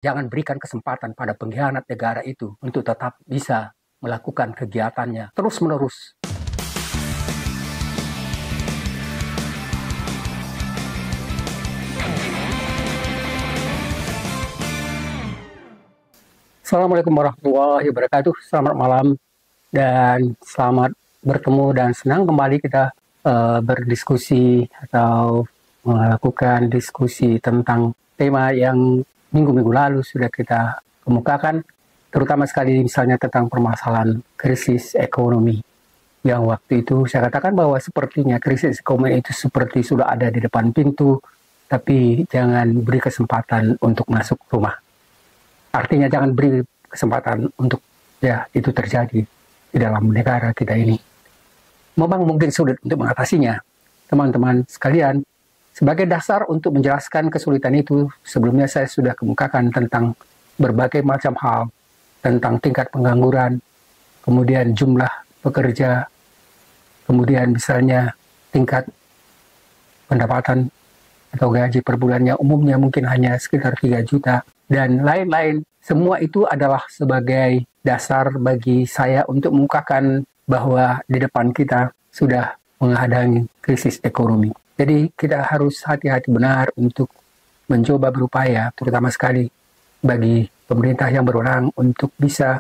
Jangan berikan kesempatan pada pengkhianat negara itu untuk tetap bisa melakukan kegiatannya terus-menerus. Assalamualaikum warahmatullahi wabarakatuh. Selamat malam dan selamat bertemu dan senang kembali kita berdiskusi atau melakukan diskusi tentang tema yang minggu-minggu lalu sudah kita kemukakan, terutama sekali misalnya tentang permasalahan krisis ekonomi. Yang waktu itu saya katakan bahwa sepertinya krisis ekonomi itu seperti sudah ada di depan pintu, tapi jangan beri kesempatan untuk masuk rumah. Artinya jangan beri kesempatan untuk itu terjadi di dalam negara kita ini. Memang mungkin sulit untuk mengatasinya. Teman-teman sekalian, sebagai dasar untuk menjelaskan kesulitan itu, sebelumnya saya sudah kemukakan tentang berbagai macam hal, tentang tingkat pengangguran, kemudian jumlah pekerja, kemudian misalnya tingkat pendapatan atau gaji per bulannya umumnya mungkin hanya sekitar 3 juta, dan lain-lain. Semua itu adalah sebagai dasar bagi saya untuk mengungkapkan bahwa di depan kita sudah menghadapi krisis ekonomi. Jadi kita harus hati-hati benar untuk mencoba berupaya, terutama sekali bagi pemerintah yang berwenang untuk bisa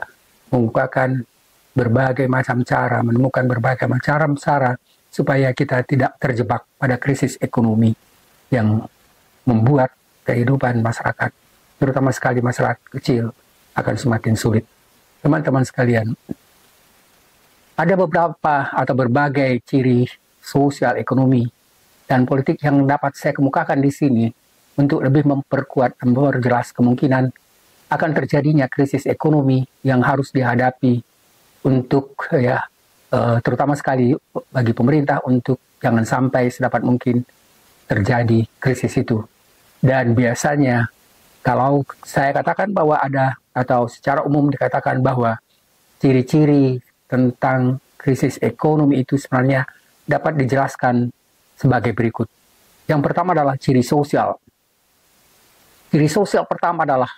mengungkapkan berbagai macam cara, menemukan berbagai macam cara supaya kita tidak terjebak pada krisis ekonomi yang membuat kehidupan masyarakat, terutama sekali masyarakat kecil, akan semakin sulit. Teman-teman sekalian, ada beberapa atau berbagai ciri sosial, ekonomi, dan politik yang dapat saya kemukakan di sini untuk lebih memperkuat dan memperjelas kemungkinan akan terjadinya krisis ekonomi yang harus dihadapi untuk terutama sekali bagi pemerintah untuk jangan sampai sedapat mungkin terjadi krisis itu. Dan biasanya kalau saya katakan bahwa ada, atau secara umum dikatakan bahwa ciri-ciri tentang krisis ekonomi itu sebenarnya dapat dijelaskan sebagai berikut. Yang pertama adalah ciri sosial. Ciri sosial pertama adalah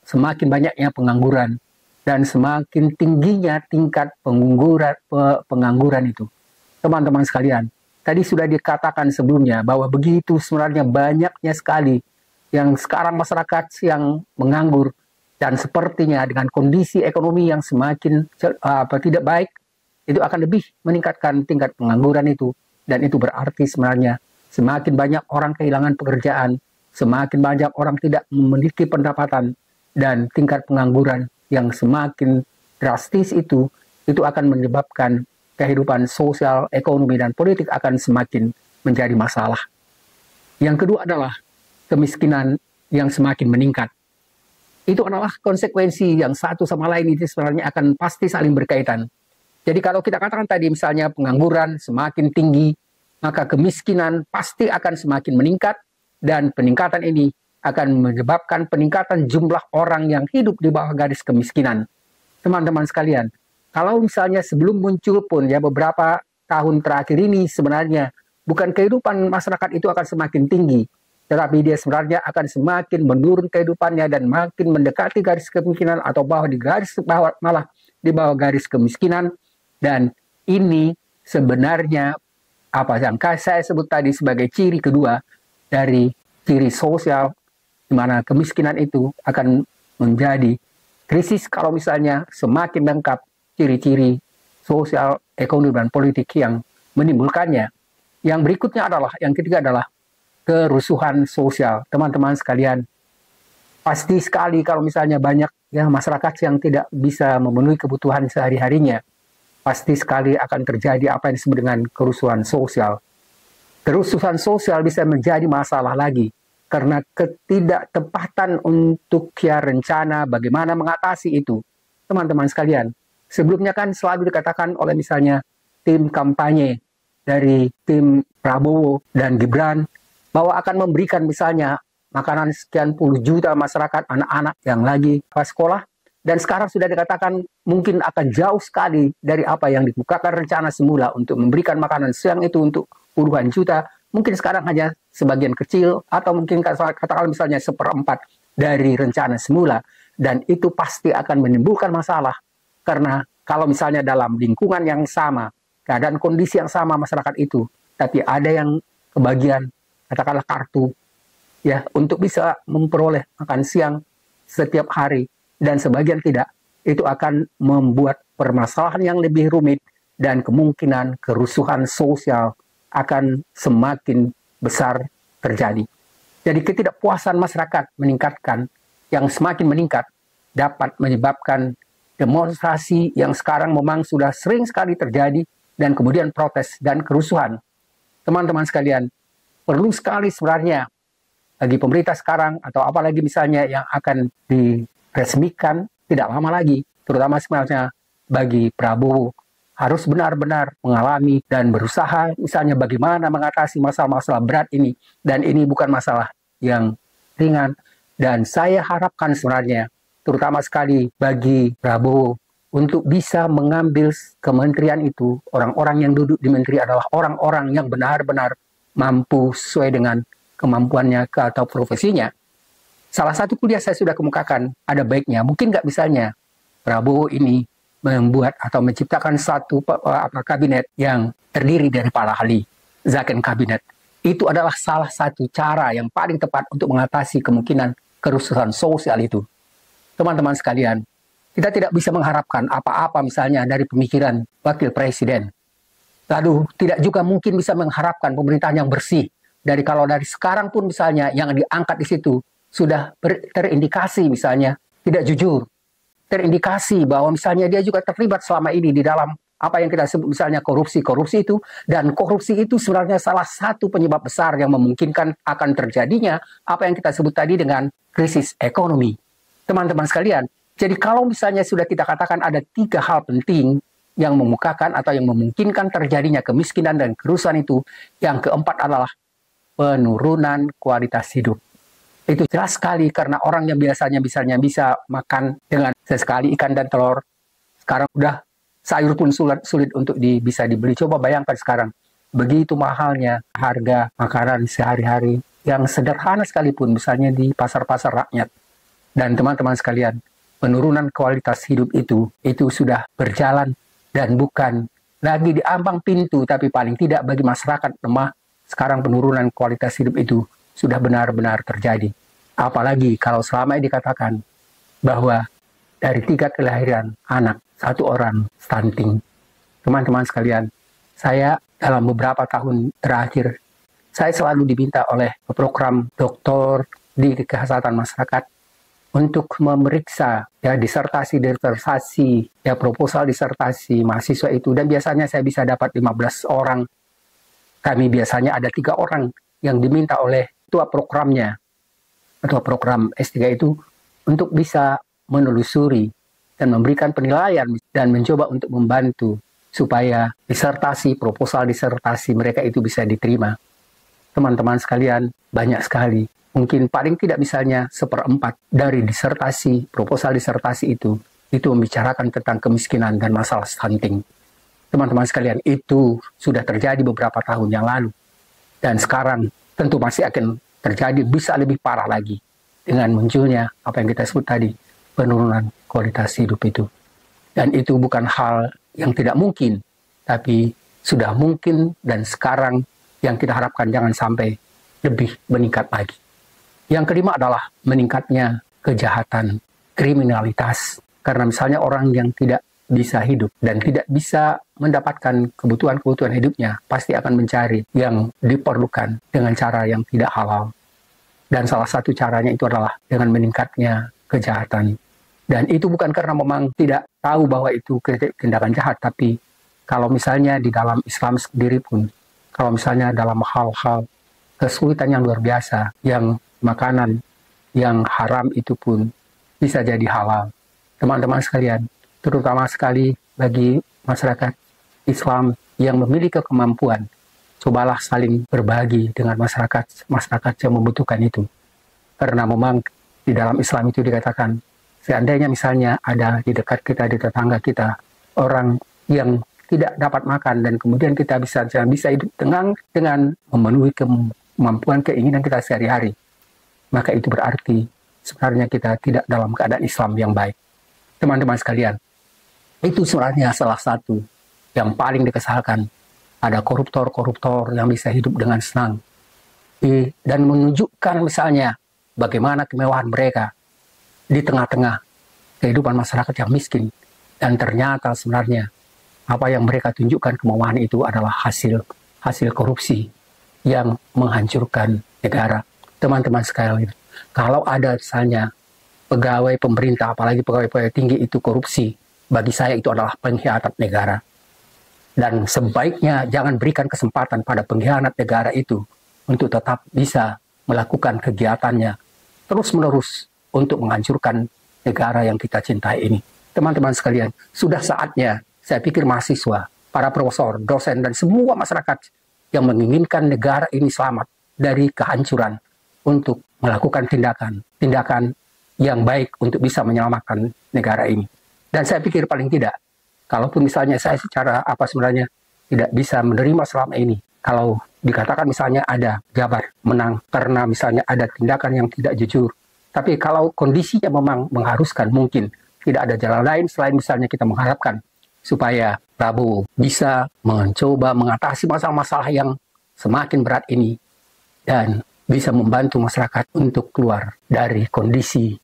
semakin banyaknya pengangguran dan semakin tingginya tingkat pengangguran itu. Teman-teman sekalian, tadi sudah dikatakan sebelumnya bahwa begitu sebenarnya banyaknya sekali yang sekarang masyarakat yang menganggur, dan sepertinya dengan kondisi ekonomi yang semakin tidak baik, itu akan lebih meningkatkan tingkat pengangguran itu, dan itu berarti sebenarnya semakin banyak orang kehilangan pekerjaan, semakin banyak orang tidak memiliki pendapatan, dan tingkat pengangguran yang semakin drastis itu akan menyebabkan kehidupan sosial, ekonomi, dan politik akan semakin menjadi masalah. Yang kedua adalah kemiskinan yang semakin meningkat. Itu adalah konsekuensi yang satu sama lain itu sebenarnya akan pasti saling berkaitan. Jadi kalau kita katakan tadi misalnya pengangguran semakin tinggi, maka kemiskinan pasti akan semakin meningkat, dan peningkatan ini akan menyebabkan peningkatan jumlah orang yang hidup di bawah garis kemiskinan. Teman-teman sekalian, kalau misalnya sebelum muncul pun beberapa tahun terakhir ini sebenarnya bukan kehidupan masyarakat itu akan semakin tinggi, tetapi dia sebenarnya akan semakin menurun kehidupannya dan makin mendekati garis kemiskinan atau malah di bawah garis kemiskinan. Dan ini sebenarnya apa yang saya sebut tadi sebagai ciri kedua dari ciri sosial, di mana kemiskinan itu akan menjadi krisis kalau misalnya semakin lengkap ciri-ciri sosial, ekonomi, dan politik yang menimbulkannya. Yang berikutnya adalah, yang ketiga adalah kerusuhan sosial. Teman-teman sekalian, pasti sekali kalau misalnya banyak masyarakat yang tidak bisa memenuhi kebutuhan sehari-harinya, pasti sekali akan terjadi apa yang disebut dengan kerusuhan sosial. Kerusuhan sosial bisa menjadi masalah lagi karena ketidaktepatan untuk rencana bagaimana mengatasi itu. Teman-teman sekalian, sebelumnya kan selalu dikatakan oleh misalnya tim kampanye dari tim Prabowo dan Gibran bahwa akan memberikan misalnya makanan sekian puluh juta masyarakat, anak-anak yang lagi pas sekolah, dan sekarang sudah dikatakan mungkin akan jauh sekali dari apa yang dibukakan rencana semula untuk memberikan makanan siang itu untuk puluhan juta, mungkin sekarang hanya sebagian kecil, atau mungkin katakan misalnya 1/4 dari rencana semula, dan itu pasti akan menimbulkan masalah. Karena kalau misalnya dalam lingkungan yang sama, keadaan kondisi yang sama masyarakat itu, tapi ada yang kebagian, katakanlah kartu, ya, untuk bisa memperoleh makan siang setiap hari, dan sebagian tidak, itu akan membuat permasalahan yang lebih rumit, dan kemungkinan kerusuhan sosial akan semakin besar terjadi. Jadi ketidakpuasan masyarakat yang semakin meningkat dapat menyebabkan demonstrasi yang sekarang memang sudah sering sekali terjadi, dan kemudian protes dan kerusuhan. Teman-teman sekalian, perlu sekali sebenarnya bagi pemerintah sekarang, atau apalagi misalnya yang akan diresmikan tidak lama lagi, terutama sebenarnya bagi Prabowo, harus benar-benar mengalami dan berusaha misalnya bagaimana mengatasi masalah-masalah berat ini. Dan ini bukan masalah yang ringan. Dan saya harapkan sebenarnya, terutama sekali bagi Prabowo, untuk bisa mengambil kementerian itu, orang-orang yang duduk di menteri adalah orang-orang yang benar-benar mampu sesuai dengan kemampuannya atau profesinya. Salah satu kuliah saya sudah kemukakan, ada baiknya, mungkin nggak misalnya Prabowo ini membuat atau menciptakan satu kabinet yang terdiri dari para ahli, Zakon kabinet. Itu adalah salah satu cara yang paling tepat untuk mengatasi kemungkinan kerusuhan sosial itu. Teman-teman sekalian, kita tidak bisa mengharapkan apa-apa misalnya dari pemikiran wakil presiden. Lalu tidak juga mungkin bisa mengharapkan pemerintahan yang bersih. Kalau dari sekarang pun misalnya yang diangkat di situ sudah terindikasi misalnya tidak jujur. Terindikasi bahwa misalnya dia juga terlibat selama ini di dalam apa yang kita sebut misalnya korupsi itu, dan korupsi itu sebenarnya salah satu penyebab besar yang memungkinkan akan terjadinya apa yang kita sebut tadi dengan krisis ekonomi. Teman-teman sekalian, jadi kalau misalnya sudah kita katakan ada 3 hal penting yang memukakan atau yang memungkinkan terjadinya kemiskinan dan kerusuhan itu, yang keempat adalah penurunan kualitas hidup. Itu jelas sekali karena orang yang biasanya misalnya bisa makan dengan sesekali ikan dan telur, sekarang udah sayur pun sulit untuk bisa dibeli. Coba bayangkan sekarang, begitu mahalnya harga makanan sehari-hari yang sederhana sekalipun, misalnya di pasar-pasar rakyat. Dan teman-teman sekalian, penurunan kualitas hidup itu sudah berjalan dan bukan lagi di ambang pintu, tapi paling tidak bagi masyarakat lemah, sekarang penurunan kualitas hidup itu sudah benar-benar terjadi. Apalagi kalau selama ini dikatakan bahwa dari 3 kelahiran anak, 1 orang stunting. Teman-teman sekalian, saya dalam beberapa tahun terakhir, saya selalu diminta oleh program doktor di kesehatan masyarakat untuk memeriksa disertasi, proposal disertasi mahasiswa itu. Dan biasanya saya bisa dapat 15 orang. Kami biasanya ada 3 orang yang diminta oleh ketua programnya, atau program S3 itu, untuk bisa menelusuri dan memberikan penilaian dan mencoba untuk membantu supaya proposal disertasi mereka itu bisa diterima. Teman-teman sekalian, banyak sekali. Mungkin paling tidak misalnya 1/4 dari proposal disertasi itu membicarakan tentang kemiskinan dan masalah stunting. Teman-teman sekalian, itu sudah terjadi beberapa tahun yang lalu. Dan sekarang tentu masih akan terjadi, bisa lebih parah lagi dengan munculnya apa yang kita sebut tadi, penurunan kualitas hidup itu. Dan itu bukan hal yang tidak mungkin, tapi sudah mungkin, dan sekarang yang kita harapkan jangan sampai lebih meningkat lagi. Yang kelima adalah meningkatnya kejahatan, kriminalitas. Karena misalnya orang yang tidak bisa hidup dan tidak bisa mendapatkan kebutuhan-kebutuhan hidupnya, pasti akan mencari yang diperlukan dengan cara yang tidak halal. Dan salah satu caranya itu adalah dengan meningkatnya kejahatan. Dan itu bukan karena memang tidak tahu bahwa itu tindakan jahat, tapi kalau misalnya di dalam Islam sendiri pun, kalau misalnya dalam hal-hal kesulitan yang luar biasa, yang makanan yang haram itu pun bisa jadi halal. Teman-teman sekalian, terutama sekali bagi masyarakat Islam yang memiliki kemampuan, cobalah saling berbagi dengan masyarakat yang membutuhkan itu. Karena memang di dalam Islam itu dikatakan, seandainya misalnya ada di dekat kita, di tetangga kita, orang yang tidak dapat makan, dan kemudian kita bisa hidup dengan memenuhi kemampuan keinginan kita sehari-hari, maka itu berarti sebenarnya kita tidak dalam keadaan Islam yang baik. Teman-teman sekalian, itu sebenarnya salah satu yang paling dikesalkan. Ada koruptor-koruptor yang bisa hidup dengan senang dan menunjukkan misalnya bagaimana kemewahan mereka di tengah-tengah kehidupan masyarakat yang miskin. Dan ternyata sebenarnya apa yang mereka tunjukkan kemewahan itu adalah hasil korupsi yang menghancurkan negara. Teman-teman sekalian, kalau ada misalnya pegawai pemerintah, apalagi pegawai tinggi itu korupsi, bagi saya itu adalah pengkhianat negara. Dan sebaiknya jangan berikan kesempatan pada pengkhianat negara itu untuk tetap bisa melakukan kegiatannya terus-menerus untuk menghancurkan negara yang kita cintai ini. Teman-teman sekalian, sudah saatnya saya pikir mahasiswa, para profesor, dosen, dan semua masyarakat yang menginginkan negara ini selamat dari kehancuran untuk melakukan tindakan yang baik untuk bisa menyelamatkan negara ini. Dan saya pikir paling tidak, kalaupun misalnya saya secara sebenarnya tidak bisa menerima selama ini, kalau dikatakan misalnya ada jabat menang karena misalnya ada tindakan yang tidak jujur, tapi kalau kondisinya memang mengharuskan, mungkin tidak ada jalan lain selain misalnya kita mengharapkan supaya Prabowo bisa mencoba mengatasi masalah-masalah yang semakin berat ini dan bisa membantu masyarakat untuk keluar dari kondisi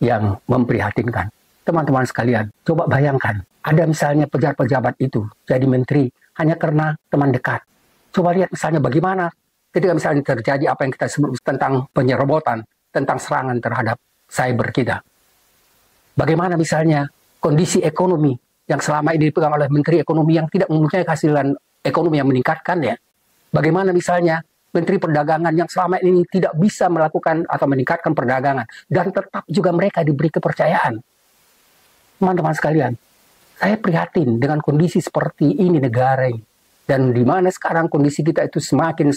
yang memprihatinkan. Teman-teman sekalian, coba bayangkan, ada misalnya pejabat-pejabat itu jadi menteri hanya karena teman dekat. Coba lihat misalnya bagaimana ketika misalnya terjadi apa yang kita sebut tentang penyerobotan, tentang serangan terhadap cyber kita. Bagaimana misalnya kondisi ekonomi yang selama ini dipegang oleh menteri ekonomi yang tidak mempunyai kehasilan ekonomi yang meningkatkan ya. Bagaimana misalnya menteri perdagangan yang selama ini tidak bisa melakukan atau meningkatkan perdagangan dan tetap juga mereka diberi kepercayaan. Teman-teman sekalian, saya prihatin dengan kondisi seperti ini negara ini. Dan di mana sekarang kondisi kita itu semakin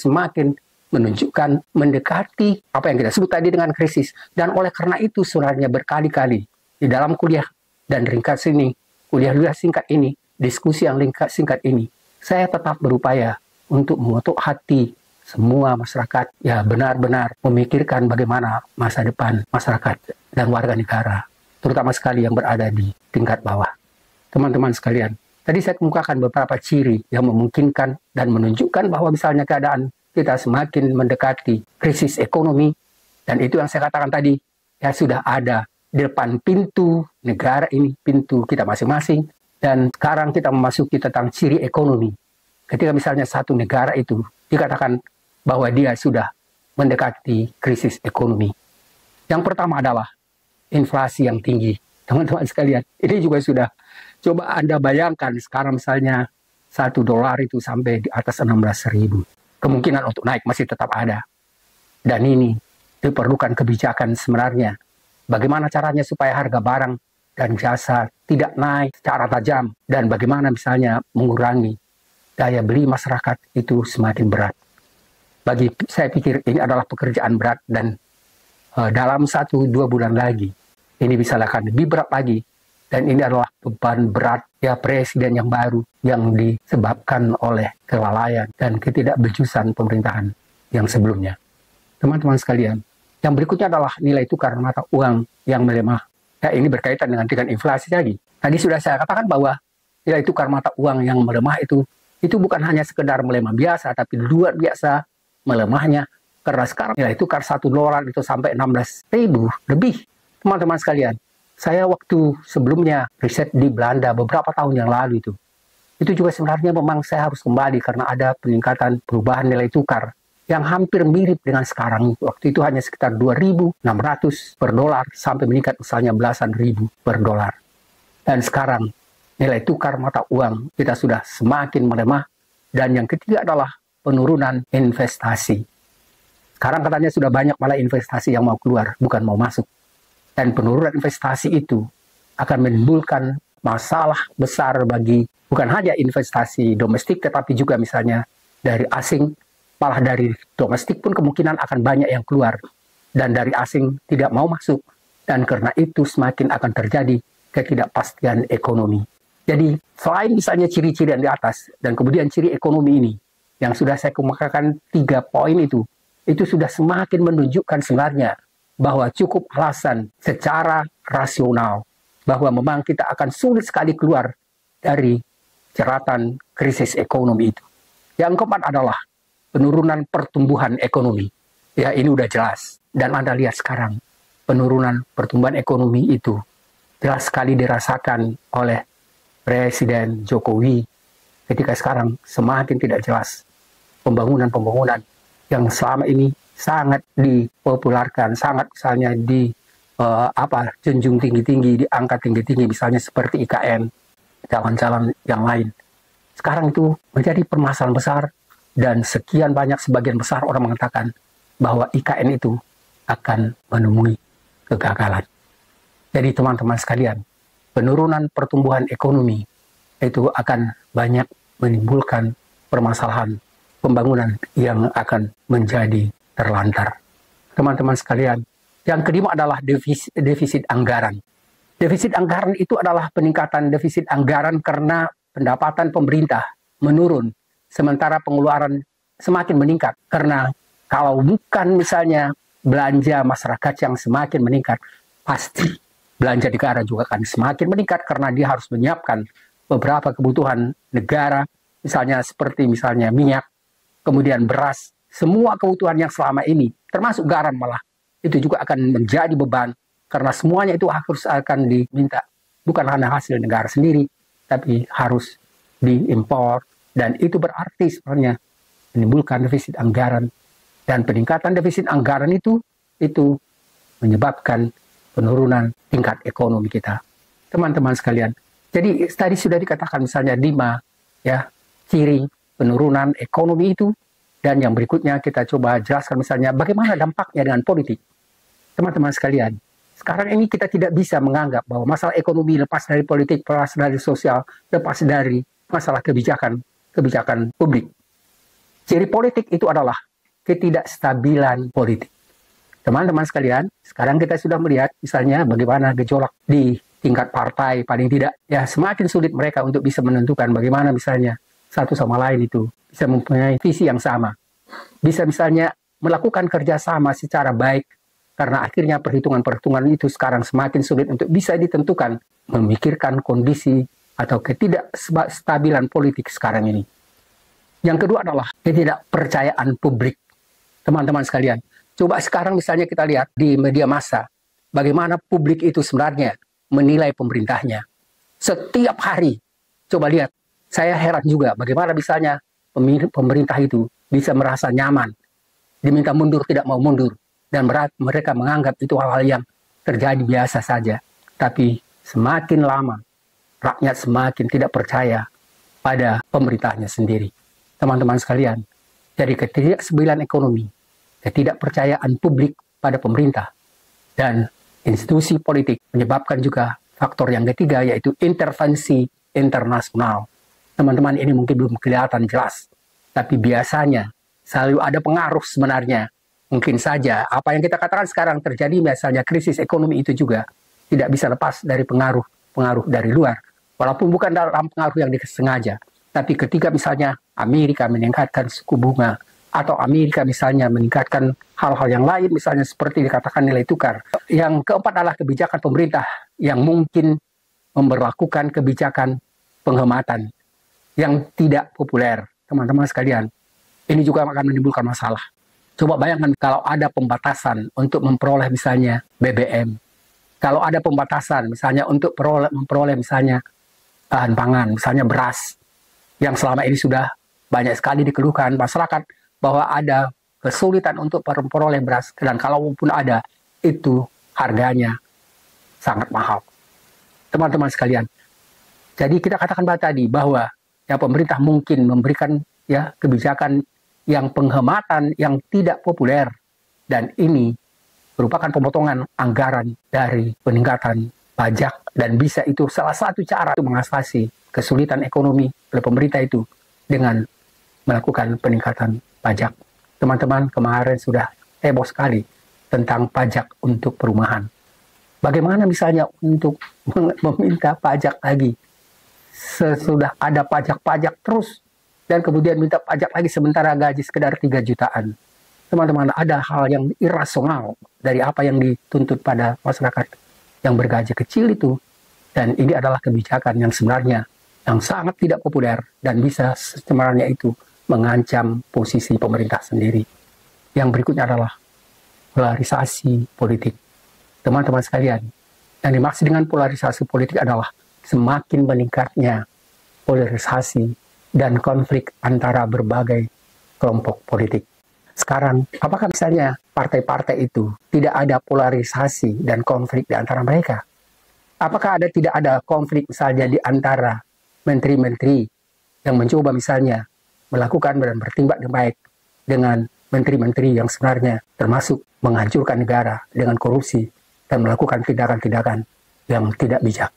menunjukkan mendekati apa yang kita sebut tadi dengan krisis. Dan oleh karena itu sebenarnya berkali-kali di dalam kuliah dan ringkas ini, kuliah singkat ini, diskusi yang singkat ini, saya tetap berupaya untuk mengetuk hati semua masyarakat ya benar-benar memikirkan bagaimana masa depan masyarakat dan warga negara, terutama sekali yang berada di tingkat bawah. Teman-teman sekalian, tadi saya kemukakan beberapa ciri yang memungkinkan dan menunjukkan bahwa misalnya keadaan kita semakin mendekati krisis ekonomi, dan itu yang saya katakan tadi, ya sudah ada di depan pintu negara ini, pintu kita masing-masing, dan sekarang kita memasuki tentang ciri ekonomi. Ketika misalnya satu negara itu dikatakan bahwa dia sudah mendekati krisis ekonomi. Yang pertama adalah inflasi yang tinggi. Teman-teman sekalian, ini juga sudah, coba Anda bayangkan sekarang misalnya $1 itu sampai di atas 16.000. Kemungkinan untuk naik masih tetap ada. Dan ini diperlukan kebijakan sebenarnya. Bagaimana caranya supaya harga barang dan jasa tidak naik secara tajam. Dan bagaimana misalnya mengurangi daya beli masyarakat itu semakin berat. Bagi saya pikir ini adalah pekerjaan berat dan dalam 1-2 bulan lagi ini bisa akan lebih berat lagi. Dan ini adalah beban berat ya presiden yang baru yang disebabkan oleh kelalaian dan ketidakbejusan pemerintahan yang sebelumnya. Teman-teman sekalian, yang berikutnya adalah nilai tukar mata uang yang melemah. Ya, ini berkaitan dengan inflasi tadi. Tadi sudah saya katakan bahwa nilai tukar mata uang yang melemah itu bukan hanya sekedar melemah biasa, tapi luar biasa melemahnya. Karena sekarang nilai tukar $1 itu sampai 16.000 lebih. Teman-teman sekalian, saya waktu sebelumnya riset di Belanda beberapa tahun yang lalu itu juga sebenarnya memang saya harus kembali karena ada peningkatan perubahan nilai tukar yang hampir mirip dengan sekarang. Waktu itu hanya sekitar 2.600 per dolar sampai meningkat misalnya belasan ribu per dolar. Dan sekarang nilai tukar mata uang kita sudah semakin melemah. Dan yang ketiga adalah penurunan investasi. Sekarang katanya sudah banyak malah investasi yang mau keluar, bukan mau masuk. Dan penurunan investasi itu akan menimbulkan masalah besar bagi bukan hanya investasi domestik, tetapi juga misalnya dari asing, malah dari domestik pun kemungkinan akan banyak yang keluar. Dan dari asing tidak mau masuk. Dan karena itu semakin akan terjadi ketidakpastian ekonomi. Jadi selain misalnya ciri-ciri yang di atas, dan kemudian ciri ekonomi ini, yang sudah saya kemukakan 3 poin itu sudah semakin menunjukkan sebenarnya bahwa cukup alasan secara rasional bahwa memang kita akan sulit sekali keluar dari jeratan krisis ekonomi itu. Yang keempat adalah penurunan pertumbuhan ekonomi. Ya, ini udah jelas. Dan Anda lihat sekarang, penurunan pertumbuhan ekonomi itu jelas sekali dirasakan oleh Presiden Jokowi ketika sekarang semakin tidak jelas pembangunan-pembangunan yang selama ini sangat dipopularkan, sangat misalnya junjung tinggi-tinggi, diangkat tinggi-tinggi, misalnya seperti IKN, jalan-jalan yang lain. Sekarang itu menjadi permasalahan besar dan sebagian besar orang mengatakan bahwa IKN itu akan menemui kegagalan. Jadi teman-teman sekalian, penurunan pertumbuhan ekonomi itu akan banyak menimbulkan permasalahan pembangunan yang akan menjadi terlantar. Teman-teman sekalian, yang kelima adalah defisit anggaran. Defisit anggaran itu adalah peningkatan defisit anggaran karena pendapatan pemerintah menurun, sementara pengeluaran semakin meningkat. Karena kalau bukan misalnya belanja masyarakat yang semakin meningkat, pasti belanja negara juga akan semakin meningkat karena dia harus menyiapkan beberapa kebutuhan negara, misalnya seperti minyak, kemudian beras, semua kebutuhan yang selama ini, termasuk garam malah, itu juga akan menjadi beban karena semuanya itu harus akan diminta, bukan hanya hasil negara sendiri, tapi harus diimpor, dan itu berarti sebenarnya menimbulkan defisit anggaran, dan peningkatan defisit anggaran itu menyebabkan penurunan tingkat ekonomi kita. Teman-teman sekalian, jadi tadi sudah dikatakan misalnya 5 ciri penurunan ekonomi itu, dan yang berikutnya kita coba jelaskan misalnya bagaimana dampaknya dengan politik. Teman-teman sekalian, sekarang ini kita tidak bisa menganggap bahwa masalah ekonomi lepas dari politik, lepas dari sosial, lepas dari masalah kebijakan publik. Ciri politik itu adalah ketidakstabilan politik. Teman-teman sekalian, sekarang kita sudah melihat misalnya bagaimana gejolak di tingkat partai, paling tidak ya semakin sulit mereka untuk bisa menentukan bagaimana misalnya satu sama lain itu bisa mempunyai visi yang sama, bisa misalnya melakukan kerjasama secara baik, karena akhirnya perhitungan-perhitungan itu sekarang semakin sulit untuk bisa ditentukan, memikirkan kondisi atau ketidakstabilan politik sekarang ini. Yang kedua adalah ketidakpercayaan publik. Teman-teman sekalian, coba sekarang misalnya kita lihat di media massa, bagaimana publik itu sebenarnya menilai pemerintahnya. Setiap hari, coba lihat, saya heran juga bagaimana misalnya pemerintah itu bisa merasa nyaman, diminta mundur tidak mau mundur, dan mereka menganggap itu hal-hal yang terjadi biasa saja. Tapi semakin lama, rakyat semakin tidak percaya pada pemerintahnya sendiri. Teman-teman sekalian, dari ketidakstabilan ekonomi, ketidakpercayaan publik pada pemerintah, dan institusi politik menyebabkan juga faktor yang ketiga, yaitu intervensi internasional. Teman-teman, ini mungkin belum kelihatan jelas, tapi biasanya selalu ada pengaruh sebenarnya. Mungkin saja apa yang kita katakan sekarang terjadi, misalnya krisis ekonomi itu juga tidak bisa lepas dari pengaruh dari luar. Walaupun bukan dalam pengaruh yang disengaja, tapi ketika misalnya Amerika meningkatkan suku bunga, atau Amerika misalnya meningkatkan hal-hal yang lain, misalnya seperti dikatakan nilai tukar. Yang keempat adalah kebijakan pemerintah yang mungkin memberlakukan kebijakan penghematan yang tidak populer. Teman-teman sekalian, ini juga akan menimbulkan masalah. Coba bayangkan kalau ada pembatasan untuk memperoleh misalnya BBM. Kalau ada pembatasan misalnya untuk memperoleh misalnya bahan pangan, misalnya beras, yang selama ini sudah banyak sekali dikeluhkan masyarakat bahwa ada kesulitan untuk memperoleh beras, dan kalaupun ada, itu harganya sangat mahal. Teman-teman sekalian, jadi kita katakan tadi bahwa ya pemerintah mungkin memberikan ya kebijakan yang penghematan yang tidak populer, dan ini merupakan pemotongan anggaran dari peningkatan pajak, dan bisa itu salah satu cara untuk mengatasi kesulitan ekonomi oleh pemerintah itu dengan melakukan peningkatan pajak. Teman-teman, kemarin sudah heboh sekali tentang pajak untuk perumahan. Bagaimana misalnya untuk meminta pajak lagi sesudah ada pajak-pajak terus, dan kemudian minta pajak lagi sementara gaji sekedar 3 jutaan. teman-teman, ada hal yang irasional dari apa yang dituntut pada masyarakat yang bergaji kecil itu. Dan ini adalah kebijakan yang sebenarnya yang sangat tidak populer dan bisa sebenarnya itu mengancam posisi pemerintah sendiri. Yang berikutnya adalah polarisasi politik. Teman-teman sekalian, yang dimaksud dengan polarisasi politik adalah semakin meningkatnya polarisasi dan konflik antara berbagai kelompok politik. Sekarang, apakah misalnya partai-partai itu tidak ada polarisasi dan konflik di antara mereka? Apakah tidak ada konflik misalnya di antara menteri-menteri yang mencoba misalnya melakukan dan bertindak baik dengan menteri-menteri yang sebenarnya termasuk menghancurkan negara dengan korupsi dan melakukan tindakan-tindakan yang tidak bijak.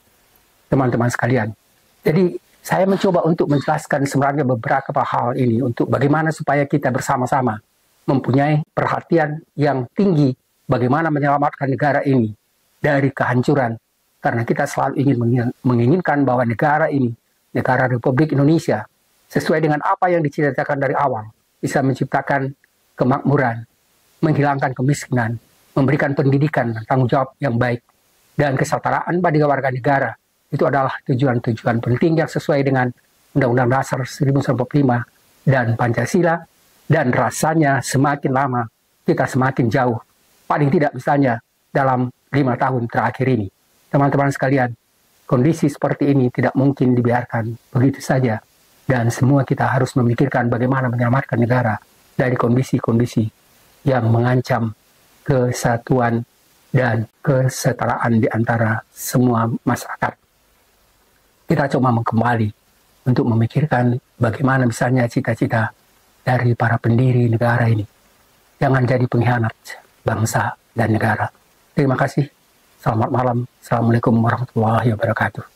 Teman-teman sekalian, jadi saya mencoba untuk menjelaskan sebenarnya beberapa hal ini untuk bagaimana supaya kita bersama-sama mempunyai perhatian yang tinggi bagaimana menyelamatkan negara ini dari kehancuran. Karena kita selalu ingin menginginkan bahwa negara ini, negara Republik Indonesia, sesuai dengan apa yang diciptakan dari awal, bisa menciptakan kemakmuran, menghilangkan kemiskinan, memberikan pendidikan, tanggung jawab yang baik, dan kesetaraan bagi warga negara. Itu adalah tujuan-tujuan penting yang sesuai dengan Undang-Undang Dasar 1945 dan Pancasila, dan rasanya semakin lama kita semakin jauh. Paling tidak misalnya dalam 5 tahun terakhir ini. Teman-teman sekalian, kondisi seperti ini tidak mungkin dibiarkan begitu saja. Dan semua kita harus memikirkan bagaimana menyelamatkan negara dari kondisi-kondisi yang mengancam kesatuan dan kesetaraan di antara semua masyarakat. Kita coba kembali untuk memikirkan bagaimana misalnya cita-cita dari para pendiri negara ini. Jangan jadi pengkhianat bangsa dan negara. Terima kasih. Selamat malam. Assalamualaikum warahmatullahi wabarakatuh.